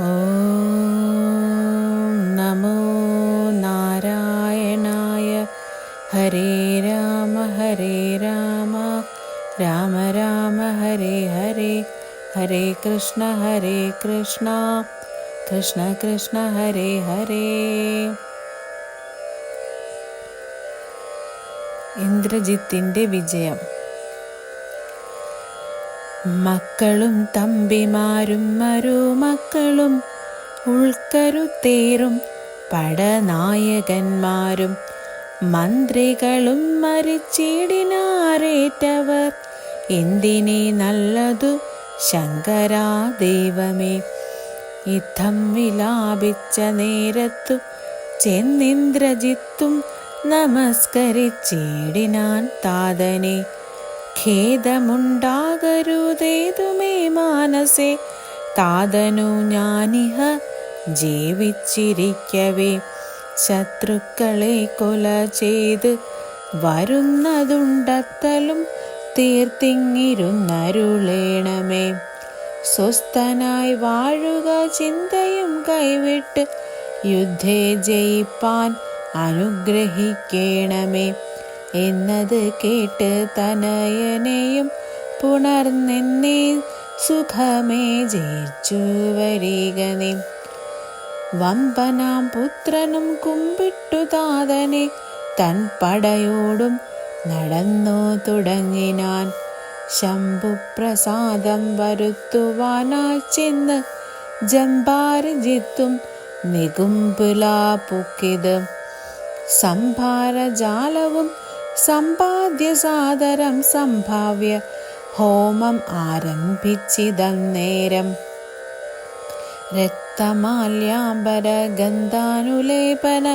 ഓം നമോ നാരായണായ. ഹരേ രാമ രാമ രാമ ഹരേ ഹരേ, ഹരേ കൃഷ്ണ കൃഷ്ണ കൃഷ്ണ ഹരേ ഹരേ. ഇന്ദ്രജിത്തിന്റെ വിജയം. മക്കളും തമ്പിമാരും മരുമക്കളും ഉൾക്കരുത്തേറും പടനായകന്മാരും മന്ത്രികളും മരിച്ചിടിനാരേറ്റവർ. എന്തിനേ നല്ലതു ശങ്കരാ ദൈവമേ. യുദ്ധം വിലാപിച്ച നേരത്തു ചെന്നിന്ദ്രജിത്തും നമസ്കരിച്ചിടിനാൻ താതനെ. ഖേദമുണ്ടാകരുതേതുമേ മാനസേ, താതനു ഞാനിഹ ജീവിച്ചിരിക്കവേ. ശത്രുക്കളെ കൊല ചെയ്ത് വരുന്നതുണ്ടത്തലും തീർത്തിങ്ങിരുന്നരുളേണമേ. സ്വസ്ഥനായി വാഴുക ചിന്തയും കൈവിട്ട് യുദ്ധേ ജയിപ്പാൻ അനുഗ്രഹിക്കേണമേ. എന്നത് കേട്ട് തനയനെയും പുണർന്നെന്നെ സുഖമേ ജയിച്ചു വരികനെ. വമ്പനാം പുത്രനും കുമ്പിട്ടു താതനെ തൻ പടയോടും നടന്നു തുടങ്ങിനാൻ. ശംഭുപ്രസാദം വരുത്തുവാനായി ചെന്ന് ജംബാരജിത്തും നികുംബുലാ പൊക്കിത്. സംഭാരജാലവും സമ്പാദ്യ സാദരം സംഭാവ്യ ഹോമം ആരംഭിച്ചിതന്നേരം. രക്തമാല്യാംബര ഗന്ധാനുലേപന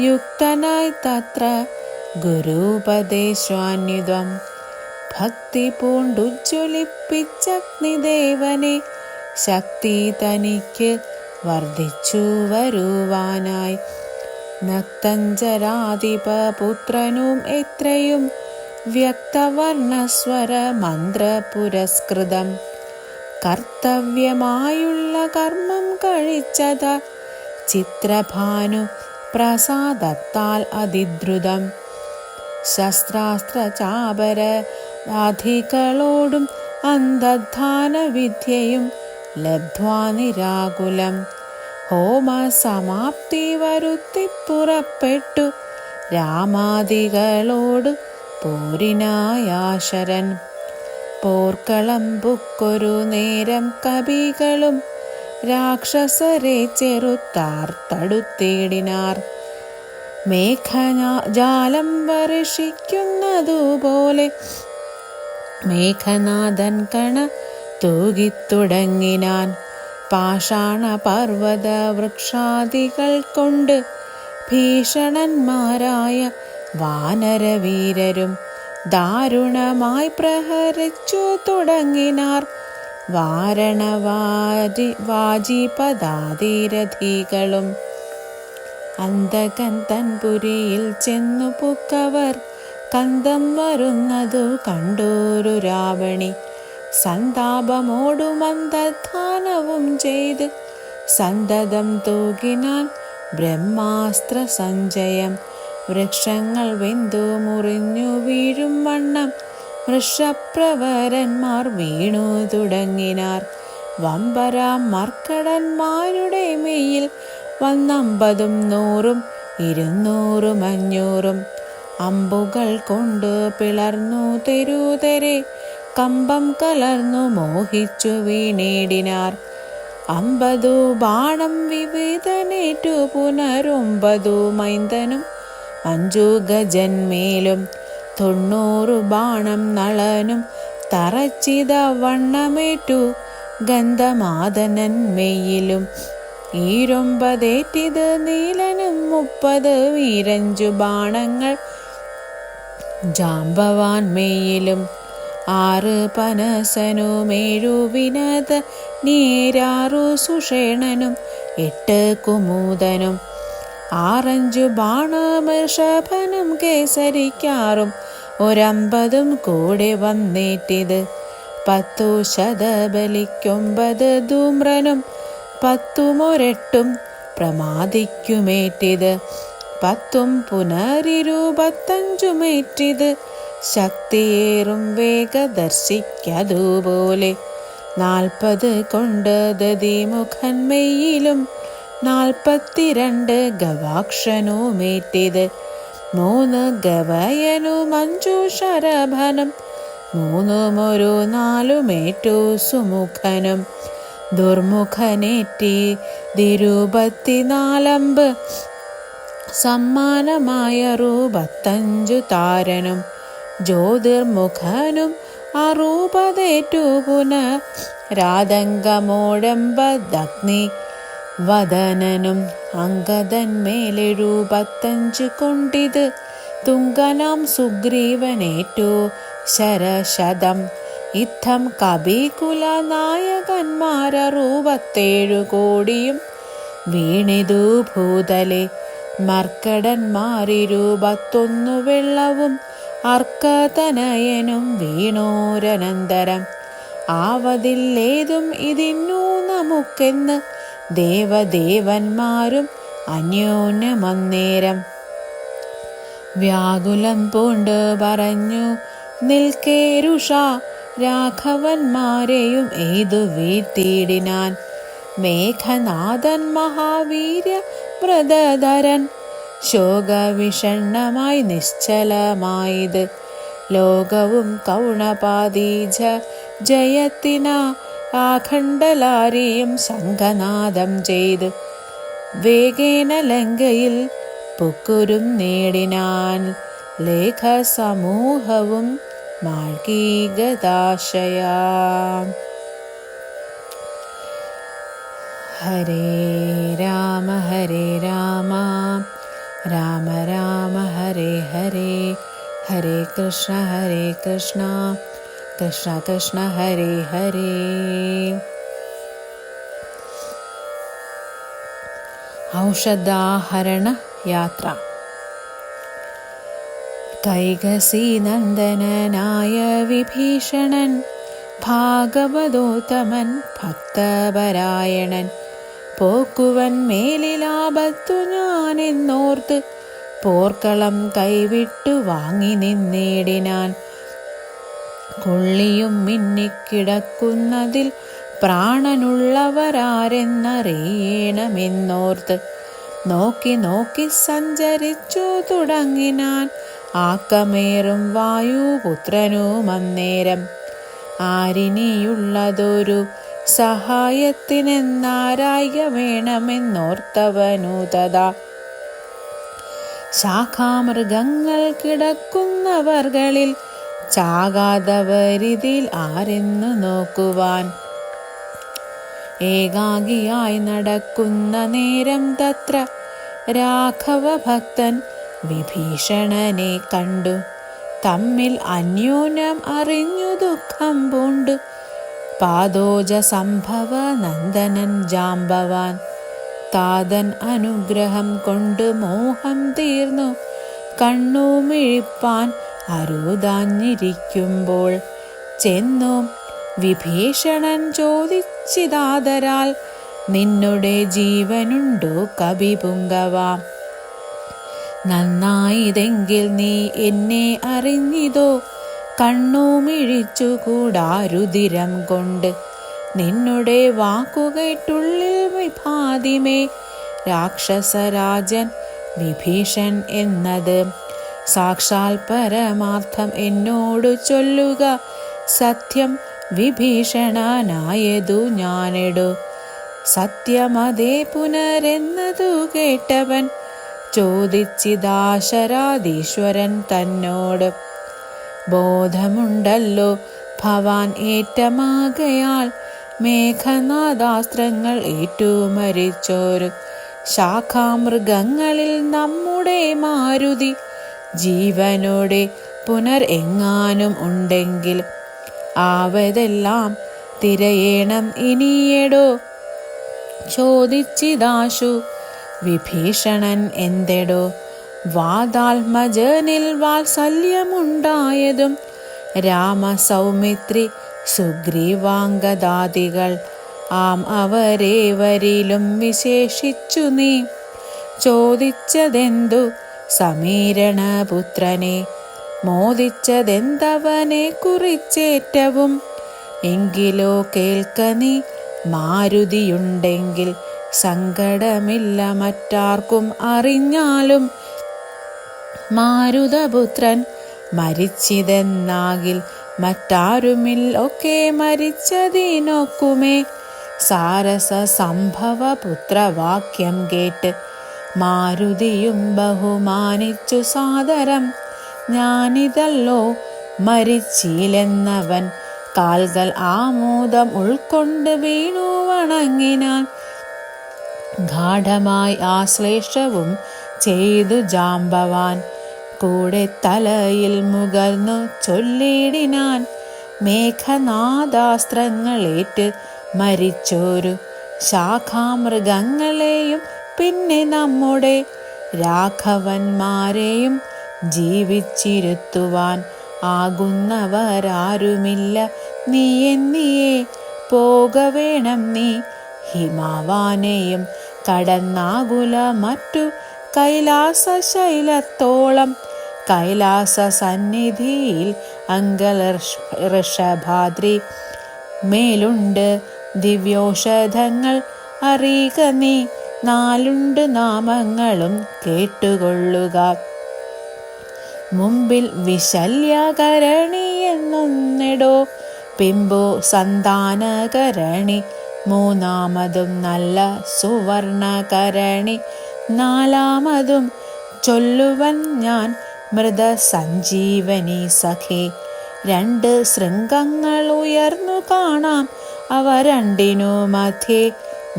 യുക്തനായി തത്ര ഗുരുപദേശാന്വിതം. ഭക്തി പൂണ്ടുജ്വലിപ്പിച്ചഗ്നിദേവനെ ശക്തി തനിക്ക് വർദ്ധിച്ചു വരുവാനായി. നക്തഞ്ചരാധിപ പുത്രനും എത്രയും വ്യക്തവർണസ്വര മന്ത്ര പുരസ്കൃതം. കർത്തവ്യമായുള്ള കർമ്മം കഴിച്ചത ചിത്രഭാനു പ്രസാദത്താൽ അതിദ്രുതം. ശസ്ത്രാസ്ത്ര ചാപരാധികളോടും അന്തധാന വിദ്യയും ലബ്ധ്വാ നിരാകുലം. ഹോമസമാപ്തി വരുത്തി പുറപ്പെട്ടു രാമാദികളോട് പോരിനായാശരൻ. പോർക്കളം ബുക്കൊരു നേരം കവികളും രാക്ഷസരെ ചെറുത്താർത്തടുത്തിടിനാർ. മേഘജാലം വർഷിക്കുന്നതുപോലെ മേഘനാഥൻ കണ തൂകിത്തുടങ്ങിനാൻ. പാഷാണ പർവ്വത വൃക്ഷാദികൾ കൊണ്ട് ഭീഷണന്മാരായ വാനരവീരരും ദാരുണമായി പ്രഹരിച്ചു തുടങ്ങിനാർ. വാജിപദാതിരഥികളും അന്തകൻ തൻ പുരിയിൽ ചെന്നു പുക്കവർ. കന്തം വരുന്നതു കണ്ടോരു രാവണി സന്താപമോടും അന്തധാനവും ചെയ്ത് സന്തതം തൂകിനാൻ ബ്രഹ്മാസ്ത്ര സഞ്ചയം. വൃക്ഷങ്ങൾ വെന്തു മുറിഞ്ഞു വീഴും വണ്ണം വൃഷപ്രവരന്മാർ വീണു തുടങ്ങിനാർ. വമ്പരാം മർക്കടന്മാരുടെ മെയ്യിൽ വന്നമ്പതും 100 200 500 അമ്പുകൾ കൊണ്ട് പിളർന്നു തെരുതെരെ. കമ്പം കലർന്നു മോഹിച്ചു വീണിടിനാർ. 50 ബാണം വിവിധനേറ്റു പുനർ9 മൈന്ദനും 5 ഗജന്മേലും. 90 ബാണം നളനും തറച്ചിത വണ്ണമേറ്റു ഗന്ധമാദനൻ മെയ്യിലും. 9 നീലനും 30 വീരഞ്ചു ബാണങ്ങൾ ജാമ്പവാൻ മെയ്യിലും. 6 പനസനും 7 വിനത നീരാറു സുഷേണനും 8 കുമുദനും. 6 ബാണമൃഷഭനും കേസരിക്കാറും 50 കൂടെ വന്നേറ്റിത്. 10 ശതബലിക്ക് 9 ധൂമ്രനും പത്തുമൊരെട്ടും പ്രമാദിക്കുമേറ്റിത്, 10 പുനരിരുപത്തഞ്ചുമേറ്റിത്. ശക്തിയേറും വേഗദർശിക്കതുപോലെ 40 കൊണ്ട് ദതിമുഖൻ മെയ്യിലും 42 ഗവാക്ഷനുമേറ്റിത്. 3 ഗവയനും 5 ശരഭനും 3 4 സുമുഖനും. ദുർമുഖനേറ്റി 24 സമ്മാനമായ 65 താരനും. ജ്യോതിർമുഖനും 60 പുനരാതങ്കമോടമ്പദഗ്നി വദനനും. അങ്കദന്മേൽ 75 കൊണ്ടിത്, തുങ്കനാം സുഗ്രീവനേറ്റു ശരശതം. ഇത്തം കപികുല നായകന്മാർ 67 കോടിയും വീണിതു ഭൂതലെ. മർക്കടന്മാർ 21 വെള്ളവും അർക്കതനയനും വീണോരനന്തരം. ആവതില്ലേതും ഇതിന്നു നമുക്കെന്ന് ദേവദേവന്മാരും അന്യോന്യമന്നേരം. വ്യാകുലം പൂണ്ട് പറഞ്ഞു നിൽക്കേരുഷ രാഘവന്മാരെയും ഏതു വീഴ്ത്തിയിടിനാൻ. മേഘനാഥൻ മഹാവീര്യ വ്രതധരൻ ശോകവിഷണ്ണമായി നിശ്ചലമായത്. ലോകവും കൗണപാതീജ ജയത്തിനാ ആഖണ്ഡലാരിയും ശംഖനാദം ചെയ്തു വേഗേന ലങ്കയിൽ പുക്കുരും നേടിനാൻ. ലേഖസമൂഹവും മാർഗീഗതാശയാ. ഹരേ രാമ രാമ രാമ ഹരേ ഹരേ, ഹരേ കൃഷ്ണ കൃഷ്ണ കൃഷ്ണ ഹരേ ഹരേ. ഔഷധാഹരണ യാത്ര. കൈകസി നന്ദനനായ വിഭീഷണൻ ഭാഗവതോത്തമൻ ഭക്തപരായണൻ. പോക്കുവൻ മേലിലാപത്തു ഞാനെന്നോർത്ത് പോർക്കളം കൈവിട്ടു വാങ്ങി നിന്നേടിനാൻ. കൊള്ളിയും മിന്നിക്കിടക്കുന്നതിൽ പ്രാണനുള്ളവരാരെന്നറിയണമെന്നോർത്ത് നോക്കി നോക്കി സഞ്ചരിച്ചു തുടങ്ങിനാൻ. ആക്കമേറും വായുപുത്രനുമന്നേരം. ആരിനിയുള്ളതൊരു സഹായത്തിനെന്നാരായ വേണമെന്നോർത്തവനു തഥാ. ശാഖാമൃഗങ്ങൾ കിടക്കുന്നവർകളിൽ ചാകാതവരിതിൽ ആരെന്നു നോക്കുവാൻ. ഏകാഗിയായി നടക്കുന്ന നേരം തത്ര രാഘവ ഭക്തൻ വിഭീഷണനെ കണ്ടു. തമ്മിൽ അന്യോന്യം അറിഞ്ഞു ദുഃഖം പൂണ്ടു. പാദോജ സംഭവ നന്ദനൻ ജാമ്പവാൻ. താതൻ അനുഗ്രഹം കൊണ്ട് മോഹം തീർന്നു കണ്ണുമിഴിപ്പാൻ അരുതാഞ്ഞിരിക്കുമ്പോൾ ചെന്നു വിഭീഷണൻ ചോദിച്ചിതാദരാൽ നിന്നുടെ ജീവനുണ്ടോ കപിപുങ്കവാം. നന്നായിതെങ്കിൽ നീ എന്നെ അറിഞ്ഞിതോ കണ്ണുമിഴിച്ചുകൂടാരുതിരം കൊണ്ട്. നിന്നുടെ വാക്കുകേട്ടുള്ളിൽ വിഭാതിമേ രാക്ഷസരാജൻ വിഭീഷൺ എന്നത്. സാക്ഷാൽ പരമാർത്ഥം എന്നോടു ചൊല്ലുക സത്യം വിഭീഷണനായതു ഞാനെടു. സത്യമതേ പുനരെന്നതു കേട്ടവൻ ചോദിച്ചിദാശരാധീശ്വരൻ തന്നോട്. ബോധമുണ്ടല്ലോ ഭവാൻ ഏറ്റമാകയാൽ മേഘനാദാസ്ത്രങ്ങൾ ഏറ്റുമരിച്ചോരു ശാഖാമൃഗങ്ങളിൽ നമ്മുടെ മാരുതി ജീവനോടെ പുനരെങ്ങാനും ഉണ്ടെങ്കിൽ ആവതെല്ലാം തിരയേണം ഇനിയെടോ. ചോദിച്ചിദാശു വിഭീഷണൻ എന്തെടോ. വാദാത്മജനിൽ വാത്സല്യമുണ്ടായതും രാമസൗമിത്രി സുഗ്രീവാംഗദാദികൾ ആം അവരേവരിലും വിശേഷിച്ചു നീ ചോദിച്ചതെന്തു സമീരണപുത്രനെ, മോദിച്ചതെന്തവനെ കുറിച്ചേറ്റവും. എങ്കിലോ കേൾക്ക നീ, മാരുതിയുണ്ടെങ്കിൽ സങ്കടമില്ല മറ്റാർക്കും അറിഞ്ഞാലും. മാരുതപുത്രൻ മരിച്ചിതെന്നാകിൽ മറ്റാരുമില്ലൊക്കെ മരിച്ചതിനൊക്കുമേ. സാരസ സംഭവ പുത്രവാക്യം കേട്ട് മാരുതിയും ബഹുമാനിച്ചു സാദരം. ഞാനിതല്ലോ മരിച്ചില്ലെന്നവൻ കാൽകൾ ആമോദം ഉൾക്കൊണ്ട് വീണു വണങ്ങിനാൻ. ഗാഠമായി ആശ്ലേഷവും ചെയ്തു ജാമ്പവാൻ, കൂടെ തലയിൽ മുകർന്നു ചൊല്ലിടിനാൻ. മേഘനാദാസ്ത്രങ്ങളേറ്റ് മരിച്ചോരു ശാഖാമൃഗങ്ങളെയും പിന്നെ നമ്മുടെ രാഘവന്മാരെയും ജീവിച്ചിരുത്തുവാൻ ആകുന്നവരാരുമില്ല. നീ എന്നിയെ പോകവേണം നീ ഹിമാവാനെയും കടന്നാകുല മറ്റു കൈലാസശൈലത്തോളം. കൈലാസ സന്നിധിയിൽ അംഗലഋഷഭാദ്രി മേലുണ്ട് ദിവ്യോഷധങ്ങൾ അറിയുക നീ. 4 നാമങ്ങളും കേട്ടുകൊള്ളുക. മുമ്പിൽ വിശല്യകരണി എന്നൊന്നെടോ, പിമ്പു സന്താനകരണി, മൂന്നാമതും നല്ല സുവർണകരണി, നാലാമതും ചൊല്ലുവൻ ഞാൻ മൃതസഞ്ജീവനി സഖേ. 2 ശൃംഗങ്ങൾ ഉയർന്നു കാണാം, അവ രണ്ടിനു മധ്യേ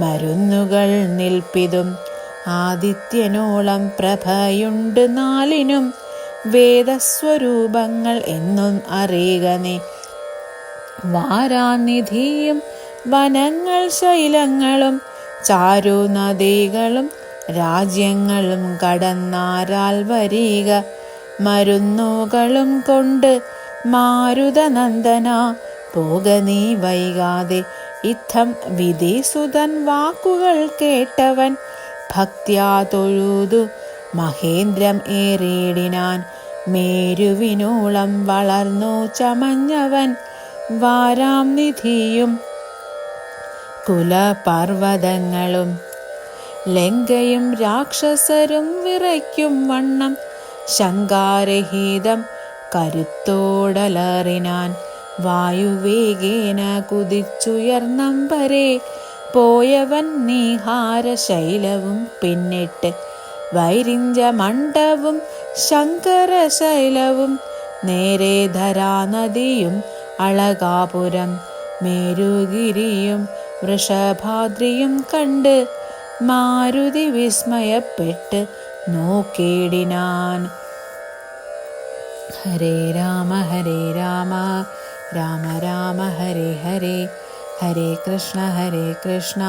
മരുന്നുകൾ നിൽപ്പിതും. ആദിത്യനോളം പ്രഭയുണ്ട് 4നും, വേദസ്വരൂപങ്ങൾ എന്നും അറിയുക നീ. വാരാനിധിയും വനങ്ങൾ ശൈലങ്ങളും ചാരുനദികളും രാജ്യങ്ങളും കടന്നാരാൽ വരിക. മരുന്നുകളും കൊണ്ട് മാരുതനന്ദന പോക നീ വൈകാതെ. ഇത്തം വിധിസുതൻ വാക്കുകൾ കേട്ടവൻ ഭക്ത്യാ തൊഴുതു മഹേന്ദ്രം ഏറിയിടിനാൻ. മേരുവിനോളം വളർന്നു ചമഞ്ഞവൻ വാരാം നിധിയും കുലപർവ്വതങ്ങളും ലങ്കയും രാക്ഷസരും വിറയ്ക്കും വണ്ണം ശങ്കാരഹിതം കരുത്തോടലറിനാൻ. വായുവേഗേന കുതിച്ചുയർന്നമ്പരെ പോയവൻ നീഹാരശൈലവും പിന്നിട്ട് വൈരിഞ്ച മണ്ഡവും ശങ്കരശൈലവും നേരെ ധരാനദിയും അളകാപുരം മേരുഗിരിയും വൃഷഭാദ്രിയും കണ്ട് മാരുതി വിസ്മയപ്പെട്ട് നോക്കിയിടിനാൻ. ഹരേ രാമ രാമ രാമ ഹരേ ഹരേ, ഹരേ കൃഷ്ണ കൃഷ്ണ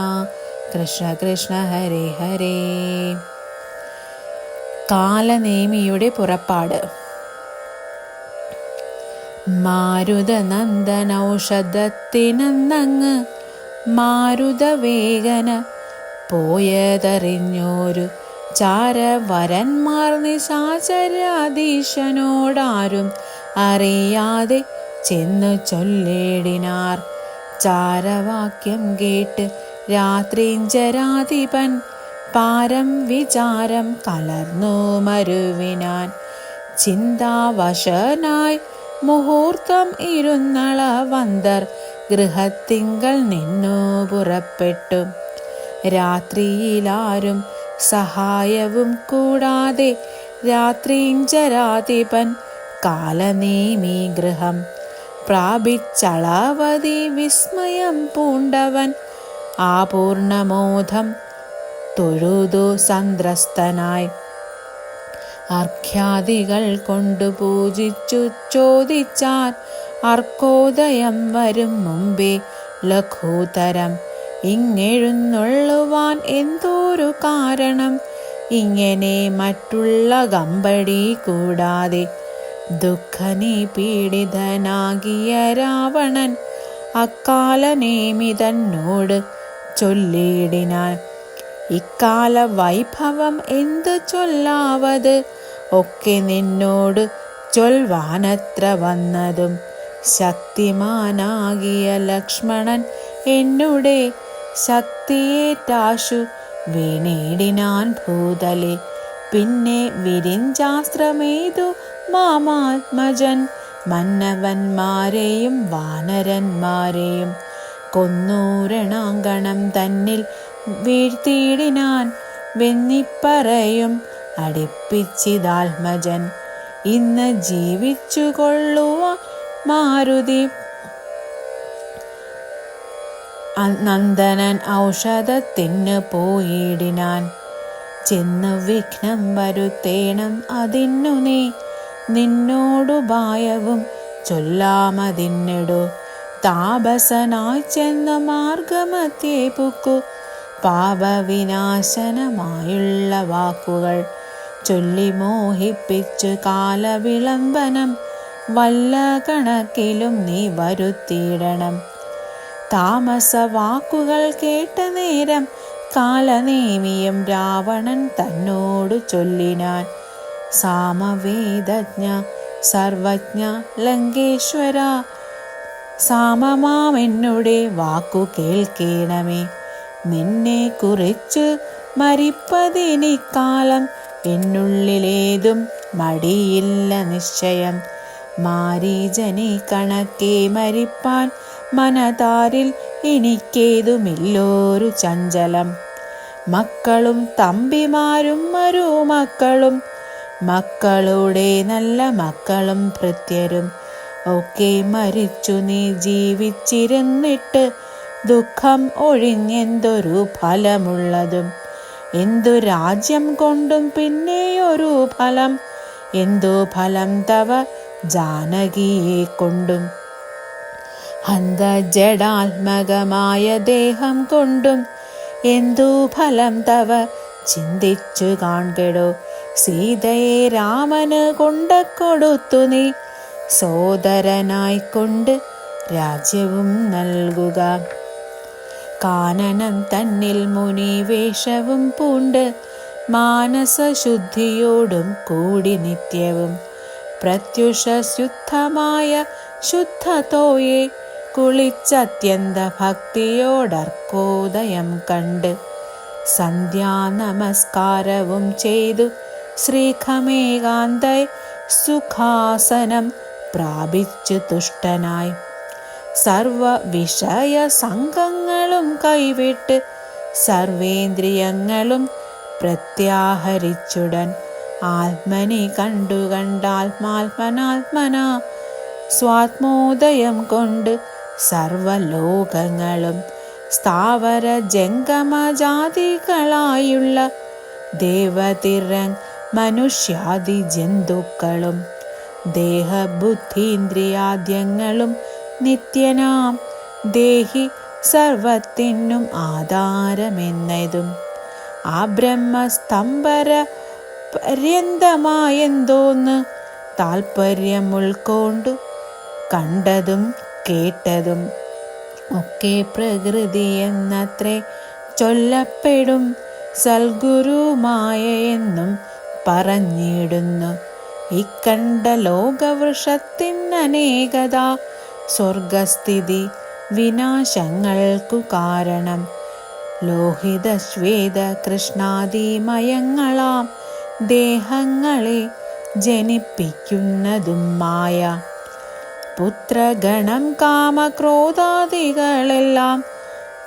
കൃഷ്ണ ഹരേ ഹരേ. കാലനേമിയുടെ പുറപ്പാട്. മാരുതനന്ദനൌഷധത്തിനന്നങ്ങ് മാരുതവേഗന പോയതറിഞ്ഞോരു ചാരവരന്മാർ നിശാചരാധീശനോടാരും അറിയാതെ ചെന്നു ചൊല്ലിടിനാർ. ചാരവാക്യം കേട്ട് രാത്രിഞ്ചരാധിപൻ പാരം വിചാരം കലർന്നു മരുവിനാൻ. ചിന്താവശനായി മുഹൂർത്തം ഇരുന്നളവന്തർ ഗൃഹത്തിങ്കൽ നിന്നു പുറപ്പെട്ടു. രാത്രിയിലാരും സഹായവും കൂടാതെ രാത്രിഞ്ചരാധിപൻ കാലനേമി ഗൃഹം പ്രാപിച്ചളവതി വിസ്മയം പൂണ്ടവൻ. ആപൂർണമോദം തൊഴുതു സന്ത്രസ്തനായി അർഘ്യാദികൾ കൊണ്ടു പൂജിച്ചു ചോദിച്ചാൻ. അർക്കോദയം വരും മുമ്പേ ലഘൂതരം ഇങ്ങെഴുന്നള്ളുവാൻ എന്തോരു കാരണം. ഇങ്ങനെ മറ്റുള്ള കമ്പടി കൂടാതെ ദുഃഖനി പീഡിതനാകിയ രാവണൻ അക്കാലനേമി തന്നോട് ചൊല്ലിയിടിനാൻ. ഇക്കാല വൈഭവം എന്തു ചൊല്ലാവത് ഒക്കെ നിന്നോട് ചൊൽവാനത്ര വന്നതും. ശക്തിമാനാകിയ ലക്ഷ്മണൻ എന്നുടെ ശക്തിയേറ്റാശു വീണിടിനാൻ ഭൂതലെ. പിന്നെ വിരിഞ്ചാസ്ത്രമേതു മാമാത്മജൻ മന്നവന്മാരെയും വാനരന്മാരെയും കൊന്നൂരണാങ്കണം തന്നിൽ വീഴ്ത്തിയിടിനാൻ. വെന്നിപ്പറയും അടിപ്പിച്ചിതാത്മജൻ ഇന്ന് ജീവിച്ചു കൊള്ളുവ മാരുതി നന്ദനൻ ഔഷധത്തിന് പോയിടിനാൻ. ചെന്നു വിഘ്നം വരുത്തേണം അതിന്നു നീ നിന്നോടുപായവും ചൊല്ലാമതിന്നിടു. താപസനായി ചെന്ന മാർഗമധ്യേ പുക്കു പാപവിനാശനമായുള്ള വാക്കുകൾ ചൊല്ലി മോഹിപ്പിച്ചു കാലവിളംബനം വല്ല കണക്കിലും നീ വരുത്തിയിടണം. താമസ വാക്കുകൾ കേട്ട നേരം കാലനേമിയും രാവണൻ തന്നോടു ചൊല്ലിനാൻ. സാമവേദജ്ഞ സർവജ്ഞ ലങ്കേശ്വര, സാമമാമെന്നുടെ വാക്കു കേൾക്കണമേ. നിന്നെ കുറിച്ച് മരിപ്പതിനിക്കാലം എന്നുള്ളിലേതും മടിയില്ല നിശ്ചയം. മാരീജനെ കണക്കെ മരിപ്പാൻ മനതാരിൽ എനിക്കേതുമില്ലോരു ചഞ്ചലം. മക്കളും തമ്പിമാരും മരുമക്കളും മക്കളുടെ നല്ല മക്കളും ഭൃത്യരും ഒക്കെ മരിച്ചു നീ ജീവിച്ചിരുന്നിട്ട് ദുഃഖം ഒഴിഞ്ഞെന്തൊരു ഫലമുള്ളതും. എന്തു രാജ്യം കൊണ്ടും പിന്നെയൊരു ഫലം, എന്തു ഫലം തവ ജാനകിയെ കൊണ്ടും. അന്തജഡാത്മകമായ ദേഹം കൊണ്ടും എന്തു ഫലം തവ ചിന്തിച്ചു കാൺകെടോ. സീതയെ രാമന് കൊണ്ടക്കൊടുത്തു നീ സോദരനായിക്കൊണ്ട് രാജ്യവും നൽകുക. കാനനം തന്നിൽ മുനിവേഷവും പൂണ്ട് മാനസശുദ്ധിയോടും കൂടി നിത്യവും പ്രത്യുഷശുദ്ധമായ ശുദ്ധതോയെ കുളിച്ചത്യന്ത ഭക്തിയോടർക്കോദയം കണ്ട് സന്ധ്യാനമസ്കാരവും ചെയ്തു ശ്രീഖമേകാന്തൈ സുഖാസനം പ്രാപിച്ചു തുഷ്ടനായി സർവ വിഷയ സംഘങ്ങളും കൈവിട്ട് സർവേന്ദ്രിയങ്ങളും പ്രത്യാഹരിച്ചുടൻ ആത്മനെ കണ്ടാത്മാത്മനാത്മന സ്വാത്മോദയം കൊണ്ട് സർവലോകങ്ങളും സ്ഥാവര ജംഗമജാതികളായുള്ള ദേവതിരങ് മനുഷ്യാദി ജന്തുക്കളും ദേഹബുദ്ധീന്ദ്രിയാദ്യങ്ങളും നിത്യനാം ദേഹി സർവത്തിനും ആധാരമെന്നതും ആ ബ്രഹ്മസ്തംഭര പര്യന്തമായെന്തോന്ന് താൽപര്യം ഉൾക്കൊണ്ടു കണ്ടതും കേട്ടതും ഒക്കെ പ്രകൃതി എന്നത്രേ ചൊല്ലപ്പെടും. സൽഗുരുമായ എന്നും പറഞ്ഞിടുന്നു. ഇക്കണ്ട ലോകവൃഷത്തിനനേകത സ്വർഗസ്ഥിതി വിനാശങ്ങൾക്കു കാരണം ലോഹിത ശ്വേത കൃഷ്ണാദിമയങ്ങളാം ദേഹങ്ങളെ ജനിപ്പിക്കുന്നതും മായ. പുത്രഗണം കാമക്രോധാദികളെല്ലാം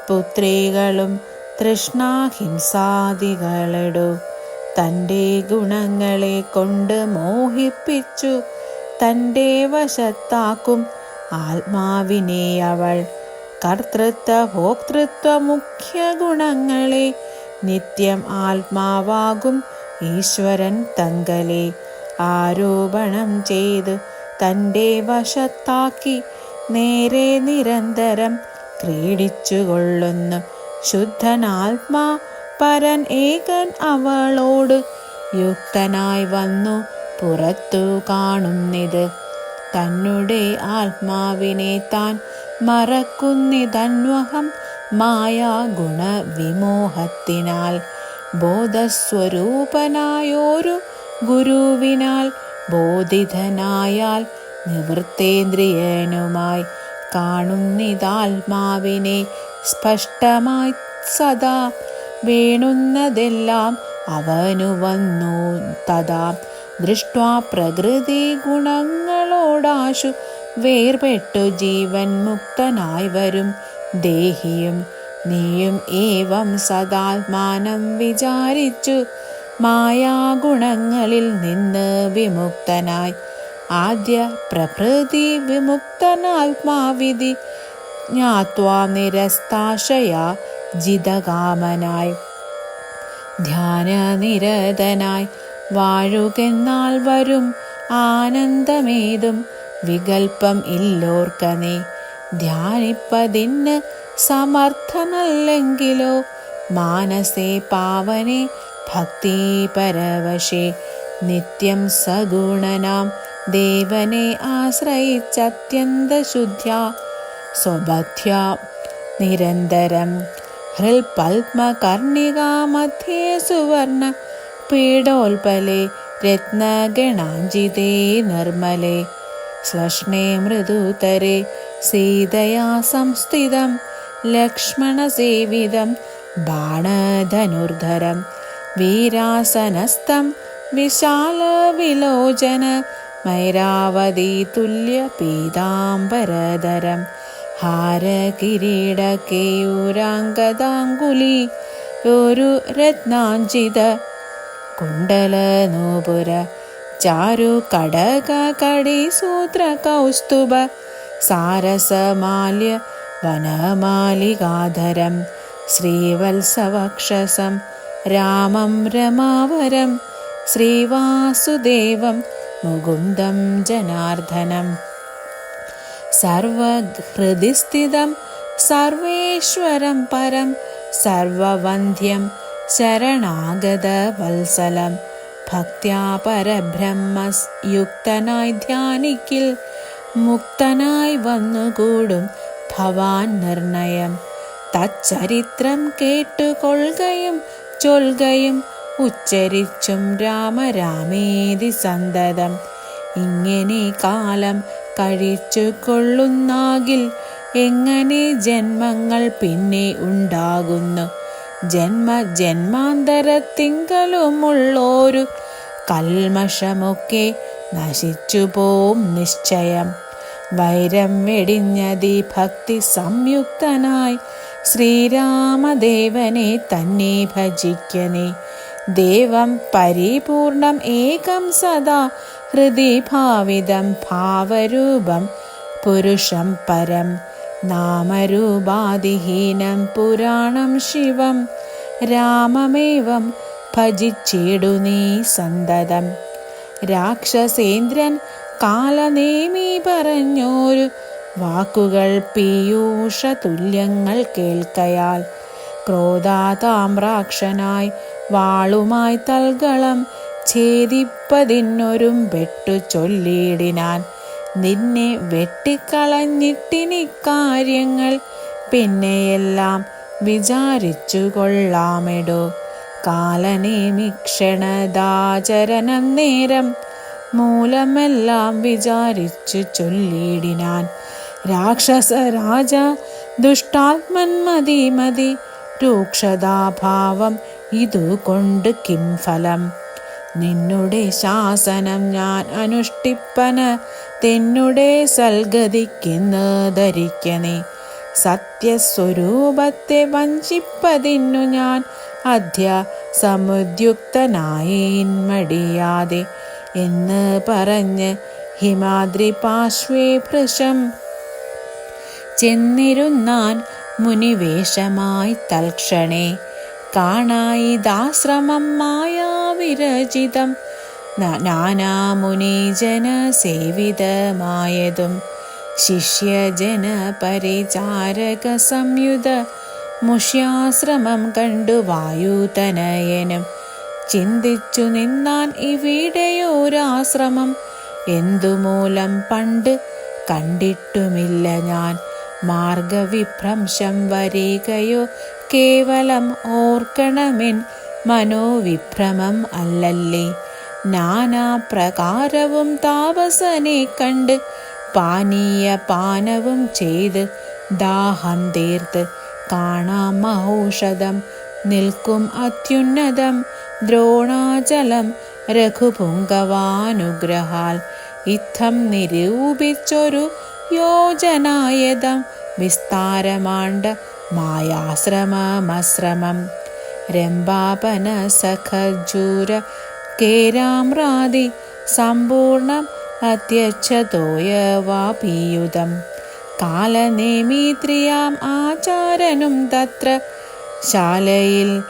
പുത്രികളും തൃഷ്ണാഹിംസാദികളെടു തൻ്റെ ഗുണങ്ങളെ കൊണ്ട് മോഹിപ്പിച്ചു തൻ്റെ വശത്താക്കും ആത്മാവിനെ അവൾ. കർത്തൃത്വ ഭോക്തൃത്വ മുഖ്യ ഗുണങ്ങളെ നിത്യം ആത്മാവാകും ഈശ്വരൻ തങ്കലെ ആരോപണം ചെയ്ത് തൻ്റെ വശത്താക്കി നേരെ നിരന്തരം ക്രീഡിച്ചുകൊള്ളുന്നു ശുദ്ധനാത്മാ പരൻ ഏകൻ അവളോട് യുക്തനായി വന്നു പുറത്തു കാണുന്നിത്. തന്നുടെ ആത്മാവിനെ താൻ മറക്കുന്നിതന്വഹം മായാഗുണവിമോഹത്തിനാൽ. ബോധസ്വരൂപനായോരു ഗുരുവിനാൽ ബോധിതനായാൽ നിവൃത്തേന്ദ്രിയനുമായി കാണുന്നിതാത്മാവിനെ സ്പഷ്ടമായി സദാ. വേണുന്നതെല്ലാം അവനു വന്നു തഥാ. ദൃഷ്ട്വാ പ്രകൃതി ഗുണങ്ങളോടാശു വേർപെട്ടു ജീവൻ മുക്തനായി വരും ദേഹിയും. നീയും ഏവം സദാത്മാനം വിചാരിച്ചു മായാഗുണങ്ങളിൽ നിന്ന് വിമുക്തനായി. ആദ്യ പ്രകൃതി വിമുക്തനാത്മാവിധി ജ്ഞാത്വാ നിരസ്താശയാ ജിതകാമനായി ധ്യാനനിരതനായി വാഴുകെന്നാൽ വരും ആനന്ദമേതും വികൽപ്പം ഇല്ലോർക്കനേ. ധ്യാനിപ്പതിന് സമർത്ഥനല്ലെങ്കിലോ മാനസേ പാവനെ ഭക്തി പരവശേ. നിത്യം സഗുണനാം ദേവനെ ആശ്രയിച്ചത്യന്തശുദ്ധ്യാ സ്വബദ്ധ്യാ നിരന്തരം. ഹൃൽപത്മകർണികാമധ്യേ സുവർണ പീഡോൽപലേ രത്നഗണാഞ്ജിതേ നിർമ്മലേ. ശ്ലഷ്ണേ മൃദുതരേ സീതയാ സംസ്ഥിതം ലക്ഷ്മണസേവിതം ബാണധനുർധരം. വീരാസനസ്ഥം വിശാലവിലോചന മൈരാവതീ തുല്യ പീതാംബരധരം. ഹാരകിരീടകേയൂരാംഗദാംഗുലി ഒരു രത്നാഞ്ജിത കുണ്ടലനൂപുര ചാരു കടക കടിസൂത്ര കൗസ്തുഭ സാരസമാല്യ വനമാലികാധരം. ശ്രീവത്സവക്ഷസം രാമം രമാവരം ശ്രീവാസുദേവം മുകുന്ദം ജനാർദ്ദനം. സർവഹൃദിസ്ഥിതം സർവേശ്വരം പരം സർവവന്ധ്യം ശരണാഗതവത്സലം. ഭക്ത്യാ പരബ്രഹ്മയുക്തനായി ധ്യാനിക്കിൽ മുക്തനായി വന്നുകൂടും ഭവാൻ നിർണയം. തച്ചരിത്രം കേട്ടുകൊള്ളുകയും ചൊൽകയും ഉച്ചരിച്ചും രാമ രാമേതി സന്തതം. ഇങ്ങനെ കാലം കഴിച്ചു കൊള്ളുന്നാകിൽ എങ്ങനെ ജന്മങ്ങൾ പിന്നെ ഉണ്ടാകുന്നു. ജന്മ ജന്മാന്തരത്തിങ്കലുമുള്ളോരു കൽമഷമൊക്കെ നശിച്ചു പോം നിശ്ചയം. വൈരം വെടിഞ്ഞതി ഭക്തി സംയുക്തനായി ശ്രീരാമദേവനെ തന്നെ ഭജിക്കനേ. ദേവം പരിപൂർണം ഏകം സദാ ഹൃദി ഭാവിതം ഭാവരൂപം പുരുഷം പരം. നാമരൂപാദിഹീനം പുരാണം ശിവം രാമമേവം ഭജിച്ചിടു നീ സന്തതം. രാക്ഷസേന്ദ്രൻ കാലനേമി പറഞ്ഞോരു വാക്കുകൾ പീയൂഷ തുല്യങ്ങൾ കേൾക്കയാൽ ക്രോധാതാമ്രാക്ഷനായി വാളുമായി തൽഗളം ഛേദിപ്പതിനൊരും വെട്ടു ചൊല്ലിയിടിനാൻ. നിന്നെ വെട്ടിക്കളഞ്ഞിട്ടിനിക്കാര്യങ്ങൾ പിന്നെയെല്ലാം വിചാരിച്ചു കൊള്ളാമെടോ. കാലനേമിക്ഷണദാചരണം നേരം മൂലമെല്ലാം വിചാരിച്ചു ചൊല്ലിയിടിനാൻ. രാക്ഷസരാജ ദുഷ്ടാത്മന്മതി മതി രൂക്ഷതാഭാവം ഇതുകൊണ്ട് കിം ഫലം. നിന്നുടെ ശാസനം ഞാൻ അനുഷ്ഠിപ്പന തെന്നുടെ സൽഗതിക്കെന്ന് ധരിക്കനേ. സത്യസ്വരൂപത്തെ വഞ്ചിപ്പതിന്നു ഞാൻ അദ്യ സമുദ്യുക്തനായിന്മടിയാതെ എന്ന് പറഞ്ഞ് ഹിമാദ്രി പാർശ്വേ ഭൃശം ചെന്നിരുന്നാൻ മുനിവേഷമായി തൽക്ഷണേ. കാണായിദാശ്രമം മായാവിരചിതം നാനാമുനിജന സേവിതമായതും ശിഷ്യജന പരിചാരക സംയുത മുഷ്യാശ്രമം കണ്ടു വായുതനയനും ചിന്തിച്ചു നിന്നാൻ ഇവിടെയൊരാശ്രമം എന്തുമൂലം പണ്ട് കണ്ടിട്ടുമില്ല ഞാൻ. മാർഗവിഭ്രംശം വരികയോ കേവലം ഓർക്കണമെൻ മനോവിഭ്രമം അല്ലല്ലേ. നാനാപ്രകാരവും താപസനെ കണ്ട് പാനീയപാനവും ചെയ്ത് ദാഹം തീർത്ത് കാണാം മഹൗഷധം നിൽക്കും അത്യുന്നതം ദ്രോണാചലം രഘുപുങ്കവാനുഗ്രഹാൽ. ഇത്തം നിരൂപിച്ചൊരു യോജനായതം വിസ്താരമാണ്ട മായാശ്രമമശ്രമം. രംഭാപന സഖജൂര കേരാമ്രാദി സമ്പൂർണം അത്യച്ഛതോയവാപീയുതം. കാലനേമിത്രിയാം ആചാരനും തത്ര ശാലയിൽ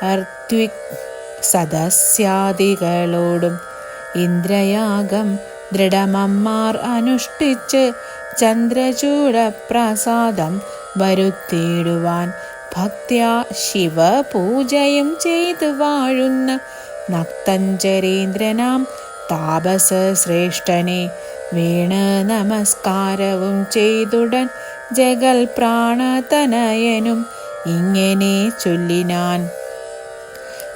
അർത്വിക് സദസ്യാദികളോടും ഇന്ദ്രയാഗം ദൃഢമമ്മാർ അനുഷ്ഠിച്ച് ചന്ദ്രചൂഡപ്രസാദം വരുത്തിയിടുവാൻ ഭക്ത്യാ ശിവപൂജയും ചെയ്തു വാഴുന്ന നക്തഞ്ചരീന്ദ്രനാം താപസ ശ്രേഷ്ഠനെ വീണ് നമസ്കാരവും ചെയ്തുടൻ ജഗൽ പ്രാണതനയനും ഇങ്ങനെ ചൊല്ലിനാൻ.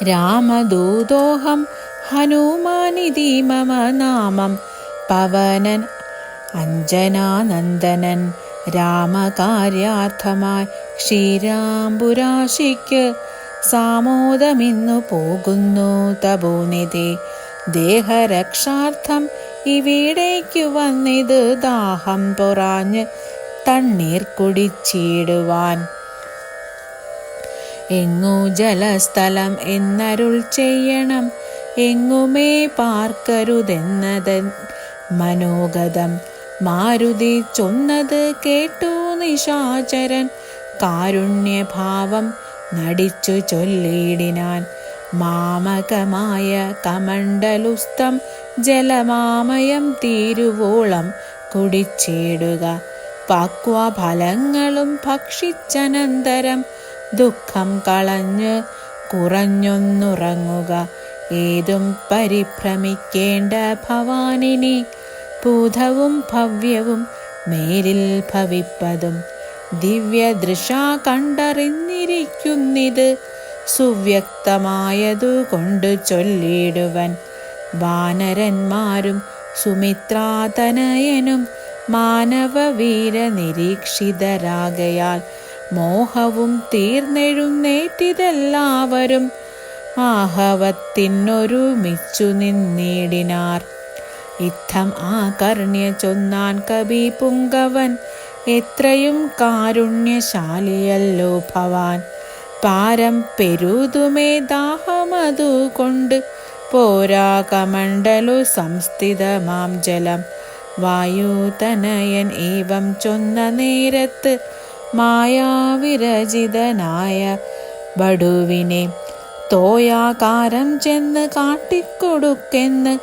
രാമദൂതോഹം ഹനുമാനിതി മമ നാമം പവനൻ അഞ്ജനാനന്ദനൻ. രാമകാര്യാർത്ഥമായി ശ്രീരാംപുരാശിക്ക് സാമോദമിന്നു പോകുന്നു തപോനിധി. ദേഹരക്ഷാർത്ഥം ഇവിടേക്കു വന്നിത് ദാഹം പൊറാഞ്ഞ് തണ്ണീർ കുടിച്ചിടുവാൻ. എങ്ങു ജലസ്ഥലം എന്നരുൾ ചെയ്യണം എങ്ങുമേ പാർക്കരുതെന്നത് മനോഗതം. മാരുതി ചൊന്നത് കേട്ടു നിശാചരൻ കാരുണ്യഭാവം നടിച്ചു ചൊല്ലിയിടിനാൻ. മാമകമായ കമണ്ഡലുസ്ഥം ജലമാമയം തീരുവോളം കുടിച്ചിടുക. പക്വഫലങ്ങളും ഭക്ഷിച്ചനന്തരം ദുഃഖം കളഞ്ഞ് കുറഞ്ഞൊന്നുറങ്ങുക. ഏതും പരിഭ്രമിക്കേണ്ട ഭവാനിനി ഭൂതവും ഭവ്യവും മേലിൽ ഭവിപ്പതും ദിവ്യദൃശാ കണ്ടറിഞ്ഞിരിക്കുന്നിത് സുവ്യക്തമായതു കൊണ്ട് ചൊല്ലിടുവൻ. വാനരന്മാരും സുമിത്രാതനയനും മാനവവീര നിരീക്ഷിതരാകയാൽ മോഹവും തീർന്നെഴുന്നേറ്റിതെല്ലാവരും ആഹവത്തിനൊരുമിച്ചു നിന്നിടിനാർ. ഇത്തം ആകർണ്യ ചൊന്നാൻ കവി പുങ്കവൻ എത്രയും കാരുണ്യശാലിയല്ലോ ഭവാൻ. പാരം പെരുതുമേ ദാഹമതു കൊണ്ട് പോരാ കമണ്ഡലു സംസ്ഥിതമാം ജലം. വായുതനയൻ ഏവം ചൊന്ന നേരത്ത് മായാവിരചിതനായ ബടുവിനെ തോയാകാരം ചെന്ന് കാട്ടിക്കൊടുക്കെന്ന്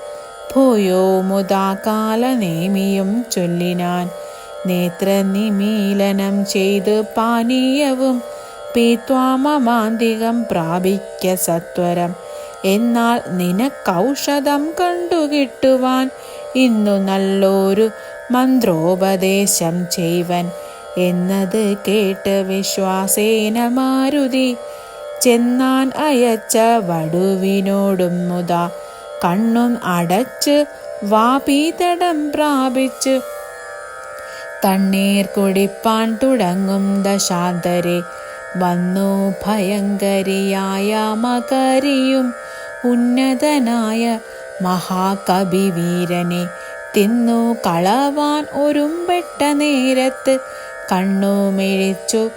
ഭൂയോ മുദാകാലനേമിയും ചൊല്ലിനാൻ. നേത്രനിമീലനം ചെയ്ത് പാനീയവും പീത്വാമമാന്തികം പ്രാപിക്ക സത്വരം. എന്നാൽ നിനക്കൗഷധം കണ്ടുകിട്ടുവാൻ ഇന്നു നല്ലൊരു മന്ത്രോപദേശം ചെയ്വൻ എന്നത് കേട്ട് വിശ്വാസേന മാരുതി ചെന്നാൻ അയച്ച വടുവിനോടും മുതാ കണ്ണും അടച്ച് വാപീതടം പ്രാപിച്ച് തണ്ണീർ കുടിപ്പാൻ തുടങ്ങും ദശാന്തരെ. വന്നു ഭയങ്കരിയായ മകരിയും ഉന്നതനായ മഹാകവിവീരനെ തിന്നു കളവാൻ ഒരുമ്പെട്ട നേരത്ത് കണ്ണുമിഴിച്ചു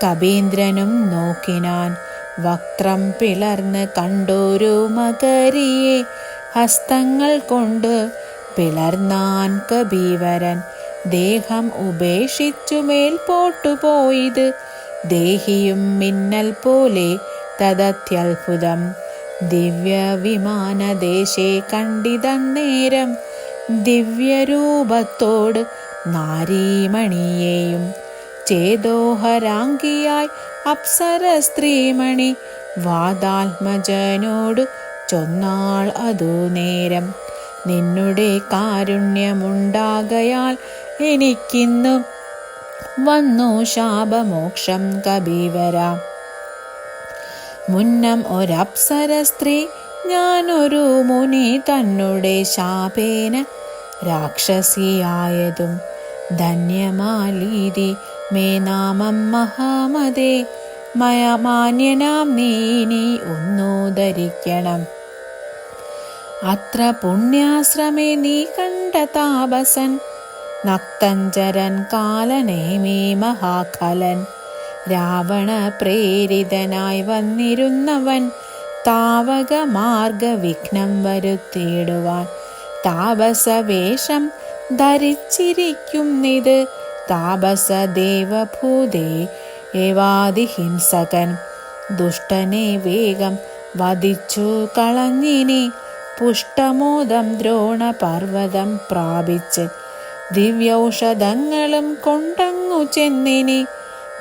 കബീന്ദ്രനും നോക്കിനാൻ. വക്രം പിളർന്ന് കണ്ടൊരു മകരിയെ ഹസ്തങ്ങൾ കൊണ്ട് പിളർന്നാൻ കബീവരൻ. ദേഹം ഉപേക്ഷിച്ചു മേൽപോട്ടുപോയത് ദേഹിയും മിന്നൽ പോലെ തദത്യത്ഭുതം. ദിവ്യവിമാനദേശേ കണ്ടിതന്നേരം ദിവ്യരൂപത്തോട് നാരീമണിയെയും ചേതോഹരാംഗിയായി അപ്സര സ്ത്രീമണി വാദാത്മജനോട് ചൊന്നാൾ അതു നേരം. നിന്നുടെ കാരുണ്യമുണ്ടാകയാൽ എനിക്കിന്നു വന്നു ശാപമോക്ഷം കബീവര. മുന്നം ഒരപ്സര സ്ത്രീ ഞാനൊരു മുനി തന്നെ ശാപേന രാക്ഷസിയായതും ധന്യമാലീതി മേ നാമം മഹാമതേ. മാന്യനാം നീ ഒന്നു ധരിക്കണം. അത്ര പുണ്യാശ്രമേ നീ കണ്ട താപസൻ നക്തഞ്ചരൻ കാലനേമി മഹാഖലൻ. രാവണ പ്രേരിതനായി വന്നിരുന്നവൻ താവക മാർഗ വിഘ്നം വരുത്തിയിടുവാൻ താപസവേഷം ധരിച്ചിരിക്കുന്നിത് താപസദേവഭൂതേ ഏവാദിഹിംസകൻ. ദുഷ്ടനെ വേഗം വധിച്ചു കളഞ്ഞിനി പുഷ്ടമോദം ദ്രോണപർവ്വതം പ്രാപിച്ച് ദിവ്യൗഷധങ്ങളും കൊണ്ടങ്ങു ചെന്നിനി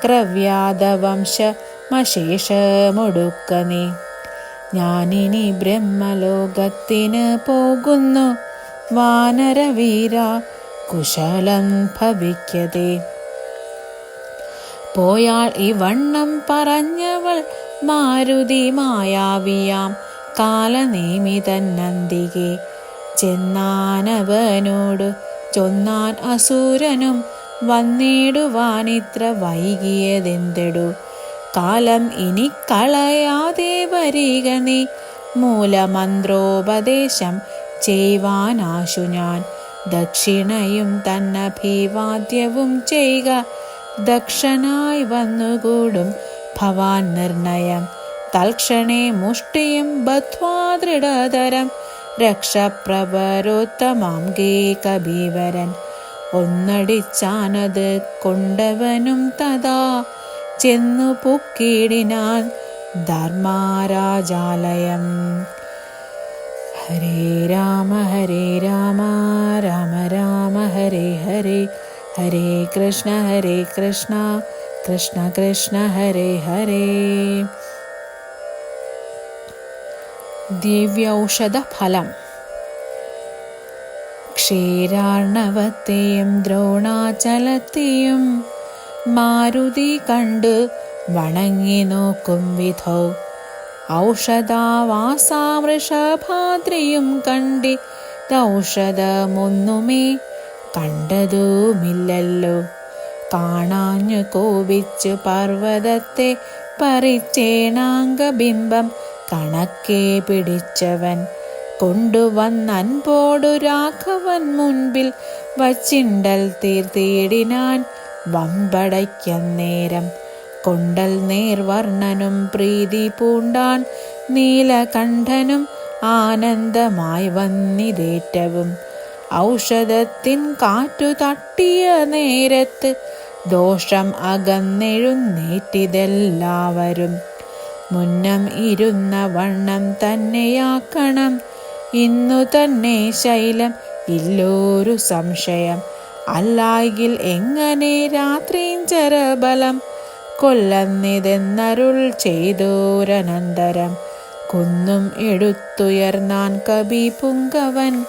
ക്രവ്യാതവംശമശേഷമൊടുക്കനീ. ഞാനിനി ബ്രഹ്മലോകത്തിന് പോകുന്നു വാനരവീര കുശലം ഭവിക്കതേ. പോയാൾ ഇവണ്ണം പറഞ്ഞവൾ മാരുതി മായാവിയാം കാലനേമി തന്നന്തികെ. ചെന്നാനവനോട് ചൊന്നാൻ അസുരനും വന്നിടുവാനിത്ര വൈകിയതെന്തെടു. കാലം ഇനി കളയാതെ വരിക നീ മൂലമന്ത്രോപദേശം ചെയ്യുവാനാശു ഞാൻ. ദക്ഷിണയും തന്നഭിവാദ്യവും ചെയ്യുക ദക്ഷനായി വന്നുകൂടും ഭവാൻ നിർണയം. തൽക്ഷണേ മുഷ്ടിയും ബദ്ധ്വാ ദൃഢതരം രക്ഷപ്രവരോത്തമാം ഗേ കബീവരൻ. ഒന്നടിച്ചാനത് കൊണ്ടവനും തഥാ ചെന്നു പൊക്കിടിനാൻ ധർമാരാജാലയം. ഹരേ രാമ രാമ രാമ ഹരേ ഹരേ, ഹരേ കൃഷ്ണ കൃഷ്ണ കൃഷ്ണ ഹരേ ഹരേ. ദിവ്യൗഷധഫലം. ക്ഷീരാർണവത്തെയും ദ്രോണാചലത്തെയും മാരുതി കണ്ട് വണങ്ങി നോക്കും വിധൗ ഔഷധാവാസാമൃഷഭാദ്രിയും കണ്ടിതൗഷധമൊന്നുമേ കണ്ടതുമില്ലല്ലോ. കാണാഞ്ഞു കോപിച്ചു പർവ്വതത്തെ പരിച്ചേണാംഗബിംബം കണക്കെ പിടിച്ചവൻ കൊണ്ടുവന്നൻപോടു രാഘവൻ മുൻപിൽ വച്ചിണ്ടൽ തീർത്തിയിടിനാൻ വമ്പടയ്ക്കന്നേരം. കൊണ്ടൽ നേർവർണ്ണനും പ്രീതി പൂണ്ടാൻ നീലകണ്ഠനും ആനന്ദമായി വന്നിതേറ്റവും. ഔഷധത്തിൻ കാറ്റു തട്ടിയ നേരത്ത് ദോഷം അകന്നെഴുന്നേറ്റിതെല്ലാവരും. മുന്നം ഇരുന്ന വണ്ണം തന്നെയാക്കണം ഇന്നു തന്നെ ശൈലം ഇല്ലോരു സംശയം. അല്ലായിൽ എങ്ങനെ രാത്രീഞ്ചരബലം കൊല്ലന്നിതെന്നരുൾ ചെയ്തോരനന്തരം. കുന്നും എടുത്തുയർന്നാൻ കവി പുങ്കവൻ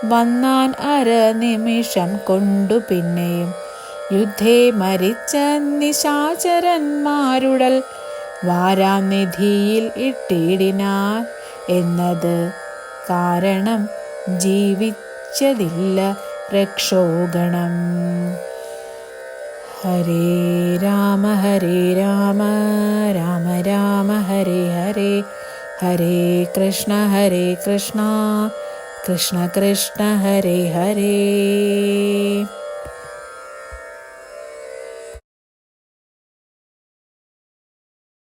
വന്നാൻ അരനിമിഷം കൊണ്ടു പിന്നെയും. യുദ്ധേ മരിച്ച നിശാചരന്മാരുടൽ വാരാം നിധിയിൽ ഇട്ടിടിനാൻ എന്നത് കാരണം ജീവിച്ചതില്ല രക്ഷോഗണം. ഹരേ രാമ രാമ രാമ ഹരേ ഹരേ, ഹരേ കൃഷ്ണ കൃഷ്ണ കൃഷ്ണ ഹരേ ഹരേ.